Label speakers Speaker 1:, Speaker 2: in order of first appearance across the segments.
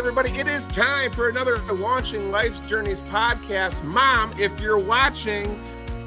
Speaker 1: everybody. It is time for another Launching Life's Journeys podcast. Mom, if you're watching,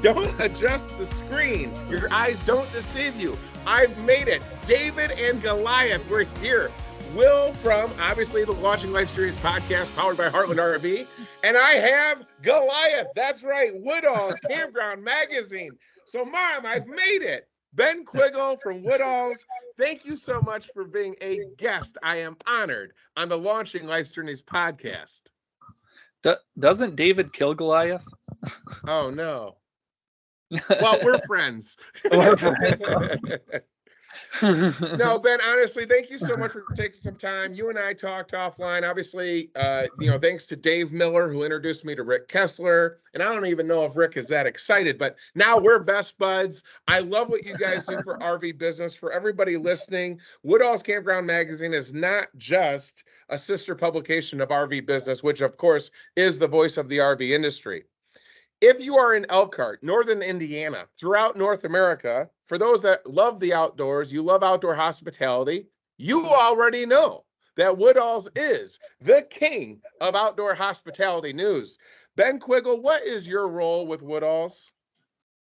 Speaker 1: don't adjust the screen. Your eyes don't deceive you. I've made it. David and Goliath, we're here. Will from, obviously, the Launching Life's Journeys podcast powered by Heartland RV. And I have Goliath. That's right. Woodall's Campground Magazine. So, Mom, I've made it. Ben Quiggle from Woodall's. Thank you so much for being a guest. I am honored on the Launching Life's Journeys podcast.
Speaker 2: Doesn't David kill Goliath?
Speaker 1: Oh, no. Well, we're friends.
Speaker 2: We're friends.
Speaker 1: No, Ben, honestly, thank you so much for taking some time. You and I talked offline. Obviously, thanks to Dave Miller, who introduced me to Rick Kessler. And I don't even know if Rick is that excited, but now we're best buds. I love what you guys do for RV business. For everybody listening, Woodall's Campground Magazine is not just a sister publication of RV Business, which, of course, is the voice of the RV industry. If you are in Elkhart, Northern Indiana, throughout North America, for those that love the outdoors, you love outdoor hospitality, you already know that Woodall's is the king of outdoor hospitality news. Ben Quiggle, what is your role with Woodall's?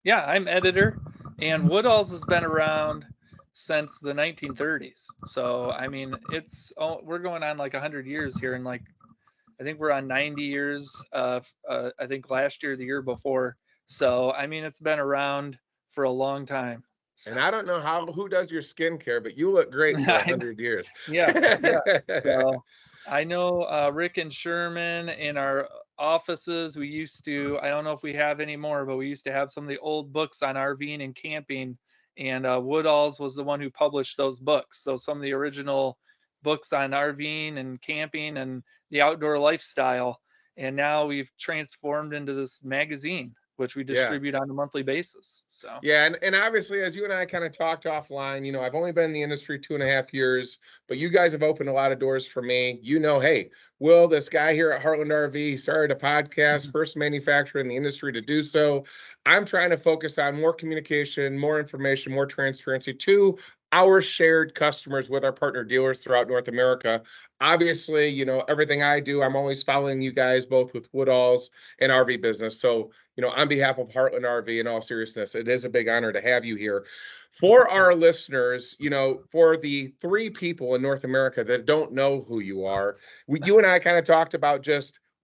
Speaker 2: Yeah, I'm editor, and Woodall's has been around since the 1930s. So, I mean, we're going on like 100 years here, and I think we're on 90 years, I think last year, the year before. So, I mean, it's been around for a long time. So.
Speaker 1: And I don't know who does your skincare, but you look great for 100 years.
Speaker 2: Yeah. So, I know Rick and Sherman in our offices, we used to, I don't know if we have anymore, but we used to have some of the old books on RVing and camping. And Woodall's was the one who published those books. So some of the original books on RVing and camping and the outdoor lifestyle, and now we've transformed into this magazine, which we distribute on a monthly basis. So
Speaker 1: and obviously, as you and I kind of talked offline, I've only been in the industry 2.5 years, but you guys have opened a lot of doors for me. Hey, Will, this guy here at Heartland RV started a podcast, first manufacturer in the industry to do so. I'm trying to focus on more communication, more information, more transparency to our shared customers with our partner dealers throughout North America. Obviously, everything I do, I'm always following you guys, both with Woodall's and RV Business. So, on behalf of Heartland RV, in all seriousness, it is a big honor to have you here. For our listeners, for the 3 people in North America that don't know who you are, you and I kind of talked about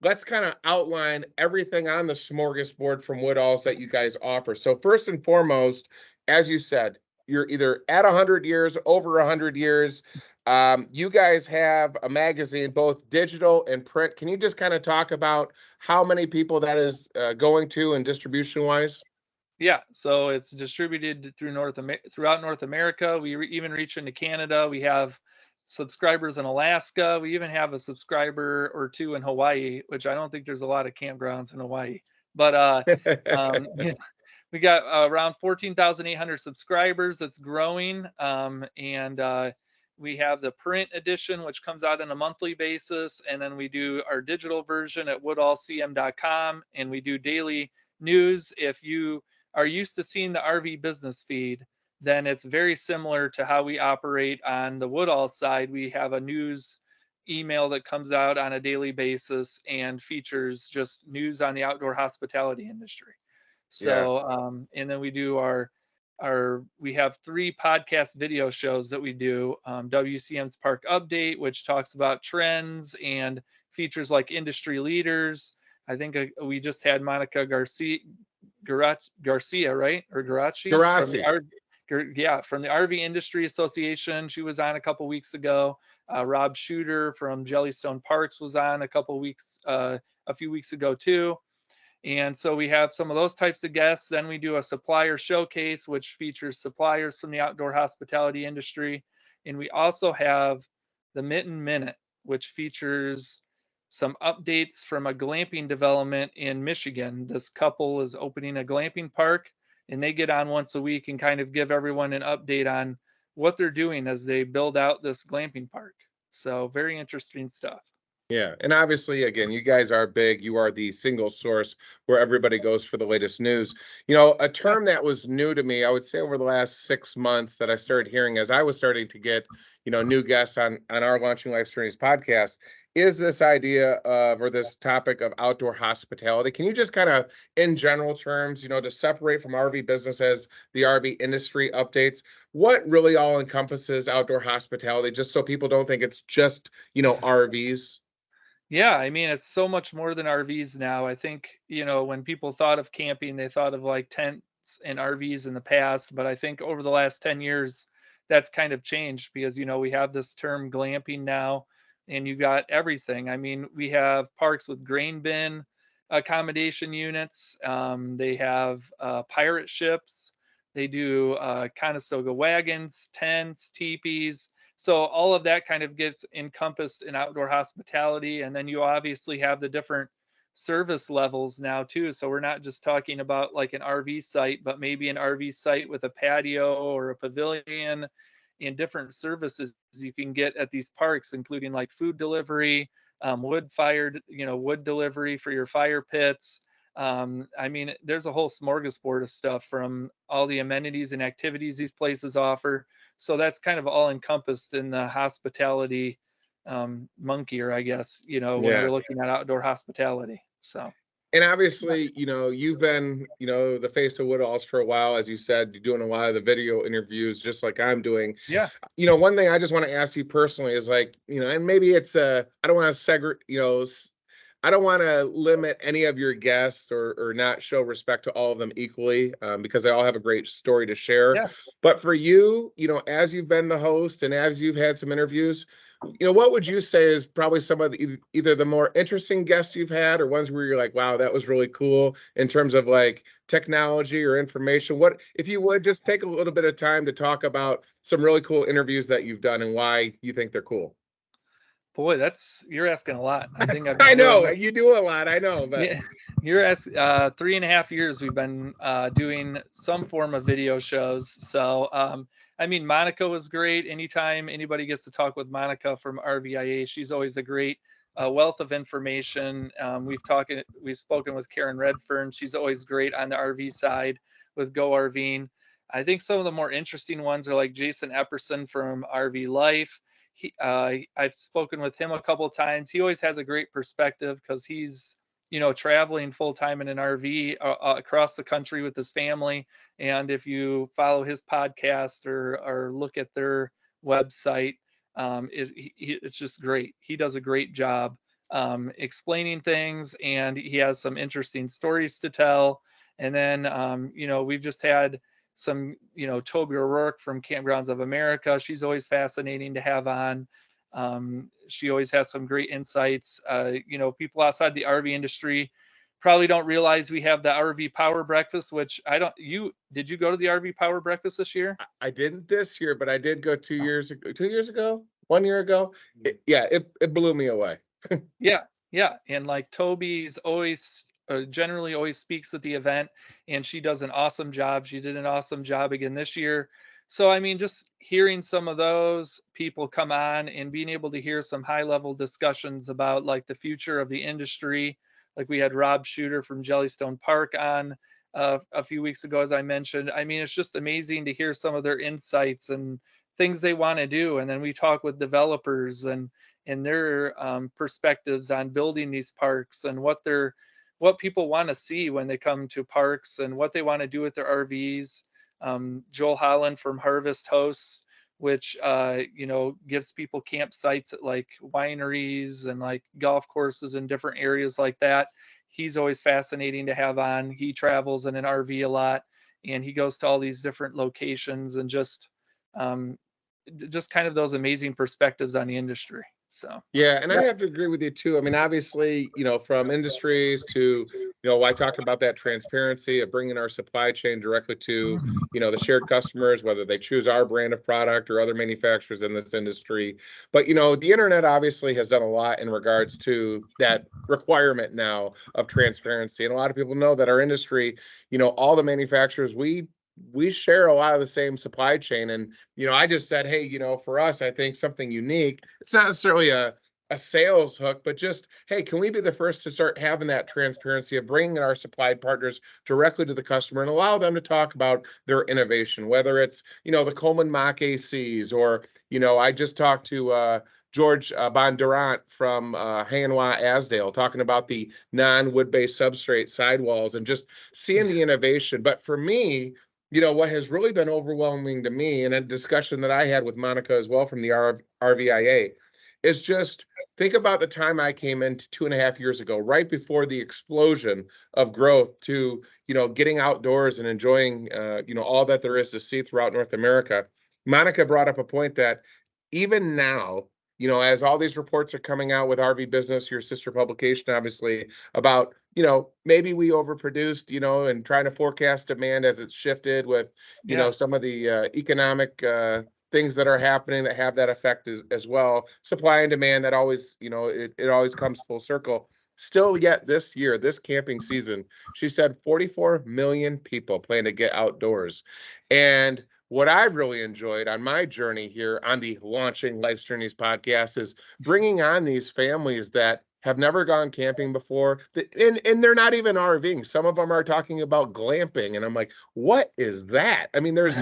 Speaker 1: let's kind of outline everything on the smorgasbord from Woodall's that you guys offer. So first and foremost, as you said, you're either at 100 years, over 100 years. You guys have a magazine, both digital and print. Can you just kind of talk about how many people that is going to and distribution-wise?
Speaker 2: Yeah, so it's distributed throughout North America. We even reach into Canada. We have subscribers in Alaska. We even have a subscriber or 2 in Hawaii, which I don't think there's a lot of campgrounds in Hawaii. But we got around 14,800 subscribers. That's growing. And we have the print edition, which comes out on a monthly basis. And then we do our digital version at woodallcm.com. And we do daily news. If you are used to seeing the RV business feed, then it's very similar to how we operate on the Woodall side. We have a news email that comes out on a daily basis and features just news on the outdoor hospitality industry. So, and then we do we have 3 podcast video shows that we do. WCM's Park Update, which talks about trends and features like industry leaders. I think we just had Monica Garcia, right? Or Garaci? From the RV Industry Association. She was on a couple weeks ago. Rob Shooter from Jellystone Parks was on a few weeks ago too. And so we have some of those types of guests. Then we do a supplier showcase, which features suppliers from the outdoor hospitality industry. And we also have the Mitten Minute, which features some updates from a glamping development in Michigan. This couple is opening a glamping park, and they get on once a week and kind of give everyone an update on what they're doing as they build out this glamping park. So very interesting stuff.
Speaker 1: Yeah. And obviously, again, you guys are big. You are the single source where everybody goes for the latest news. A term that was new to me, I would say over the last 6 months that I started hearing as I was starting to get, new guests on our Launching Life's Journeys podcast is this idea of, or this topic of outdoor hospitality. Can you just kind of, in general terms, to separate from RV business as the RV industry updates, what really all encompasses outdoor hospitality, just so people don't think it's just, RVs?
Speaker 2: Yeah, I mean, it's so much more than RVs now. I think, when people thought of camping, they thought of like tents and RVs in the past, but I think over the last 10 years, that's kind of changed because, we have this term glamping now, and you got everything. I mean, we have parks with grain bin accommodation units. They have pirate ships. They do Conestoga wagons, tents, teepees. So all of that kind of gets encompassed in outdoor hospitality. And then you obviously have the different service levels now too. So we're not just talking about like an RV site, but maybe an RV site with a patio or a pavilion and different services you can get at these parks, including like food delivery, wood fired, wood delivery for your fire pits. I mean, there's a whole smorgasbord of stuff from all the amenities and activities these places offer. So that's kind of all encompassed in the hospitality monkey, or I guess, when
Speaker 1: Yeah.
Speaker 2: we're looking at outdoor hospitality. So,
Speaker 1: And obviously, you've been, the face of Woodalls for a while, as you said, you're doing a lot of the video interviews, just like I'm doing.
Speaker 2: yeah,
Speaker 1: One thing I just want to ask you personally is like, and maybe it's I don't want to I don't want to limit any of your guests or not show respect to all of them equally, because they all have a great story to share.
Speaker 2: yeah.
Speaker 1: But for you, as you've been the host and as you've had some interviews, what would you say is probably some of the, either the more interesting guests you've had or ones where you're like, wow, that was really cool in terms of like technology or information? What, if you would just take a little bit of time to talk about some really cool interviews that you've done and why you think they're cool?
Speaker 2: Boy, you're asking a lot. I think I've
Speaker 1: I
Speaker 2: been doing
Speaker 1: know you do a lot. I know, but
Speaker 2: yeah, you're at 3.5 years we've been doing some form of video shows. So I mean, Monica was great. Anytime anybody gets to talk with Monica from RVIA, she's always a great wealth of information. We've spoken with Karen Redfern. She's always great on the RV side with Go RVing. I think some of the more interesting ones are like Jason Epperson from RV Life. I've spoken with him a couple of times. He always has a great perspective because he's, traveling full time in an RV across the country with his family. And if you follow his podcast or look at their website, it's just great. He does a great job explaining things, and he has some interesting stories to tell. And then, we've just had some, Toby O'Rourke from Campgrounds of America. She's always fascinating to have on. She always has some great insights. People outside the RV industry probably don't realize we have the RV Power Breakfast, which did you go to the RV Power Breakfast this year?
Speaker 1: I didn't this year, but I did go 2 years ago, 2 years ago, 1 year ago. It blew me away.
Speaker 2: Yeah, yeah. And like Toby's always generally always speaks at the event, and she does an awesome job. She did an awesome job again this year. So I mean, just hearing some of those people come on and being able to hear some high level discussions about like the future of the industry. Like we had Rob Shooter from Jellystone Park on a few weeks ago, as I mentioned. I mean, it's just amazing to hear some of their insights and things they want to do. And then we talk with developers and their perspectives on building these parks and what people want to see when they come to parks and what they want to do with their RVs. Joel Holland from Harvest hosts, which gives people campsites at like wineries and like golf courses in different areas like that. He's always fascinating to have on. He travels in an RV a lot, and he goes to all these different locations and just kind of those amazing perspectives on the industry. So
Speaker 1: Yeah, and I have to agree with you too. I mean, obviously, from industries to, I talked about that transparency of bringing our supply chain directly to, the shared customers, whether they choose our brand of product or other manufacturers in this industry. But, the internet obviously has done a lot in regards to that requirement now of transparency. And a lot of people know that our industry, all the manufacturers, we share a lot of the same supply chain. And, I just said, hey, for us, I think something unique, it's not necessarily a sales hook, but just, hey, can we be the first to start having that transparency of bringing our supply partners directly to the customer and allow them to talk about their innovation, whether it's, the Coleman Mach ACs or, I just talked to George Bondurant from Hanwha Asdale talking about the non-wood-based substrate sidewalls and just seeing the innovation. But for me, what has really been overwhelming to me, and a discussion that I had with Monica as well from the RVIA, is just think about the time I came in 2.5 years ago, right before the explosion of growth to, getting outdoors and enjoying, all that there is to see throughout North America. Monica brought up a point that even now, as all these reports are coming out with RV Business, your sister publication, obviously, about, maybe we overproduced, and trying to forecast demand as it's shifted with, some of the economic things that are happening that have that effect as well. Supply and demand that always, it always comes full circle. Still yet this year, this camping season, she said 44 million people plan to get outdoors. And what I've really enjoyed on my journey here on the Launching Life's Journeys podcast is bringing on these families that have never gone camping before, and they're not even RVing. Some of them are talking about glamping, and I'm like, what is that? I mean, there's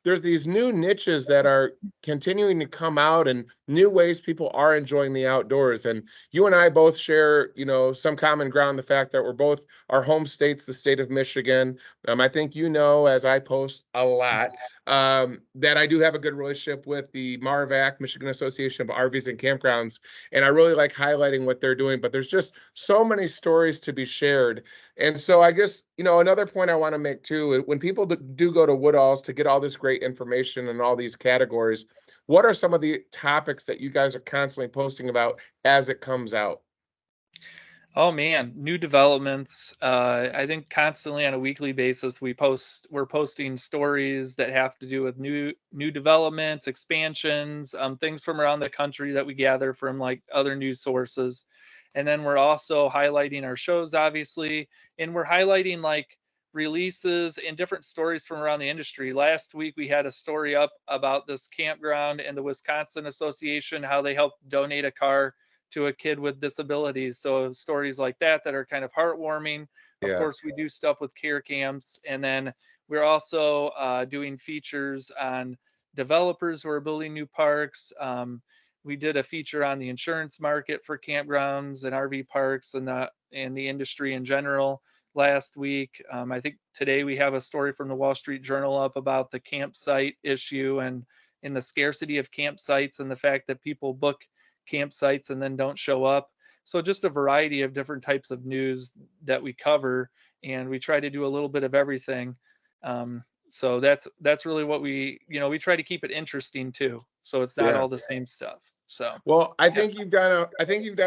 Speaker 1: these new niches that are continuing to come out and new ways people are enjoying the outdoors. And you and I both share, some common ground, the fact that we're both, our home state's the state of Michigan. I think, as I post a lot, that I do have a good relationship with the MARVAC, Michigan Association of RVs and Campgrounds, and I really like highlighting what they're doing, but there's just so many stories to be shared. And so I guess, another point I want to make too, when people do go to Woodall's to get all this great information and all these categories, what are some of the topics that you guys are constantly posting about as it comes out?
Speaker 2: Oh man, new developments. I think constantly on a weekly basis we're posting stories that have to do with new developments, expansions, things from around the country that we gather from like other news sources. And then we're also highlighting our shows, obviously, and we're highlighting like releases and different stories from around the industry. Last week we had a story up about this campground and the Wisconsin Association, how they helped donate a car to a kid with disabilities. So stories like that are kind of heartwarming. Of course, we do stuff with care camps, and then we're also doing features on developers who are building new parks. We did a feature on the insurance market for campgrounds and RV parks and the industry in general last week. I think today we have a story from the Wall Street Journal up about the campsite issue and in the scarcity of campsites and the fact that people book campsites and then don't show up. So just a variety of different types of news that we cover, and we try to do a little bit of everything. So that's really what we try to keep it interesting too, so it's not all the same stuff. So
Speaker 1: well, I think you've done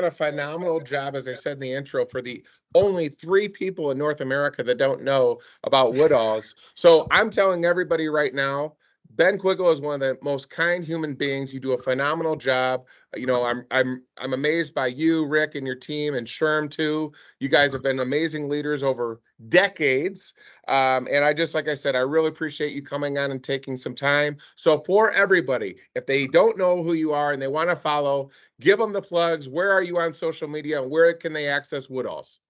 Speaker 1: a phenomenal job, as I said in the intro, for the only 3 people in North America that don't know about Woodall's. So I'm telling everybody right now, Ben Quiggle is one of the most kind human beings. You do a phenomenal job. I'm amazed by you, Rick, and your team, and Sherm too. You guys have been amazing leaders over decades. And I just, like I said, I really appreciate you coming on and taking some time. So for everybody, if they don't know who you are and they want to follow, give them the plugs. Where are you on social media, and where can they access Woodall's?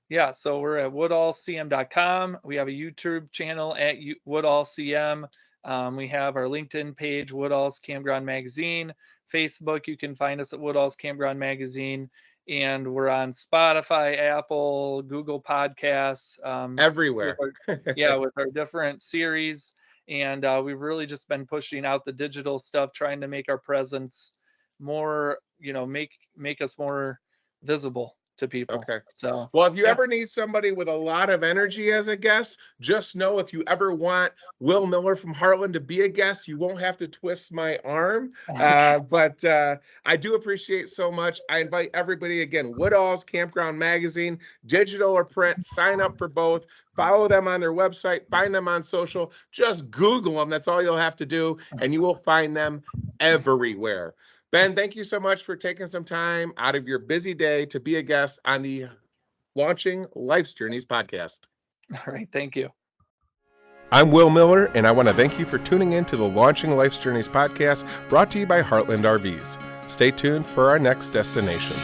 Speaker 2: Yeah, so we're at woodallcm.com. We have a YouTube channel at woodallcm. We have our LinkedIn page, Woodall's Campground Magazine. Facebook, you can find us at Woodall's Campground Magazine. And we're on Spotify, Apple, Google Podcasts.
Speaker 1: Everywhere.
Speaker 2: With our different series. And we've really just been pushing out the digital stuff, trying to make our presence more, make us more visible to people.
Speaker 1: Okay.
Speaker 2: So,
Speaker 1: well, if you ever need somebody with a lot of energy as a guest, just know if you ever want Will Miller from Heartland to be a guest, you won't have to twist my arm. But I do appreciate so much. I invite everybody again, Woodall's Campground Magazine, digital or print, sign up for both. Follow them on their website, find them on social, just Google them. That's all you'll have to do, and you will find them everywhere. Ben, thank you so much for taking some time out of your busy day to be a guest on the Launching Life's Journeys podcast.
Speaker 2: All right, thank you.
Speaker 1: I'm Will Miller, and I want to thank you for tuning in to the Launching Life's Journeys podcast, brought to you by Heartland RVs. Stay tuned for our next destination.